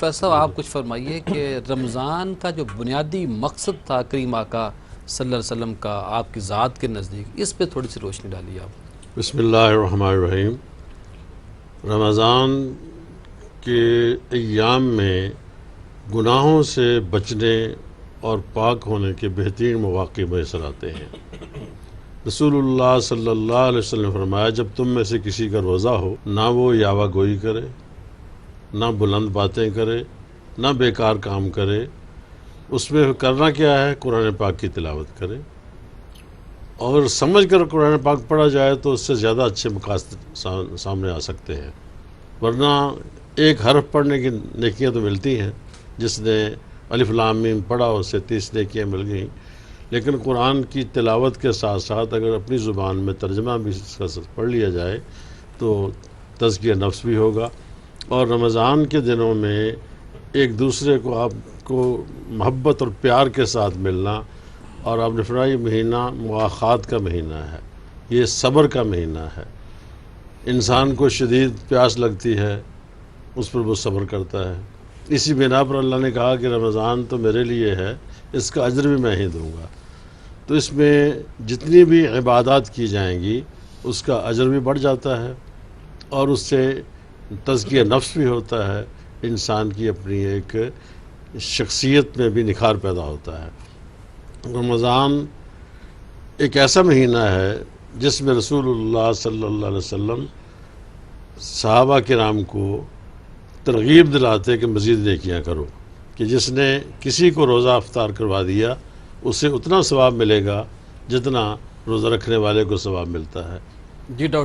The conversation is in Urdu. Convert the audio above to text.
فیصل صاحب آپ کچھ فرمائیے کہ رمضان کا جو بنیادی مقصد تھا کریم آقا صلی اللہ علیہ وسلم کا آپ کی ذات کے نزدیک، اس پہ تھوڑی سی روشنی ڈالیے آپ۔ بسم اللہ الرحمن الرحیم۔ رمضان کے ایام میں گناہوں سے بچنے اور پاک ہونے کے بہترین مواقع میسر آتے ہیں۔ رسول اللہ صلی اللہ علیہ وسلم نے فرمایا، جب تم میں سے کسی کا روزہ ہو، نہ وہ یاوہ گوئی کرے، نہ بلند باتیں کرے، نہ بیکار کام کرے، اس میں کرنا کیا ہے؟ قرآن پاک کی تلاوت کرے، اور سمجھ کر قرآن پاک پڑھا جائے تو اس سے زیادہ اچھے مقاصد سامنے آ سکتے ہیں۔ ورنہ ایک حرف پڑھنے کی نیکیاں تو ملتی ہیں، جس نے الف لام میم پڑھا اس سے 30 نیکیاں مل گئیں، لیکن قرآن کی تلاوت کے ساتھ ساتھ اگر اپنی زبان میں ترجمہ بھی اس کا پڑھ لیا جائے تو تزکیہ نفس بھی ہوگا۔ اور رمضان کے دنوں میں ایک دوسرے کو آپ کو محبت اور پیار کے ساتھ ملنا، اور آپ نے فرمایا یہ مہینہ مواخات کا مہینہ ہے، یہ صبر کا مہینہ ہے۔ انسان کو شدید پیاس لگتی ہے، اس پر وہ صبر کرتا ہے۔ اسی بنا پر اللہ نے کہا کہ رمضان تو میرے لیے ہے، اس کا اجر بھی میں ہی دوں گا۔ تو اس میں جتنی بھی عبادات کی جائیں گی اس کا اجر بھی بڑھ جاتا ہے، اور اس سے تزکیہ نفس بھی ہوتا ہے، انسان کی اپنی ایک شخصیت میں بھی نکھار پیدا ہوتا ہے۔ رمضان ایک ایسا مہینہ ہے جس میں رسول اللہ صلی اللہ علیہ وسلم صحابہ کرام کو ترغیب دلاتے کہ مزید نیکیاں کرو، کہ جس نے کسی کو روزہ افطار کروا دیا اسے اتنا ثواب ملے گا جتنا روزہ رکھنے والے کو ثواب ملتا ہے۔ جی ڈاکٹر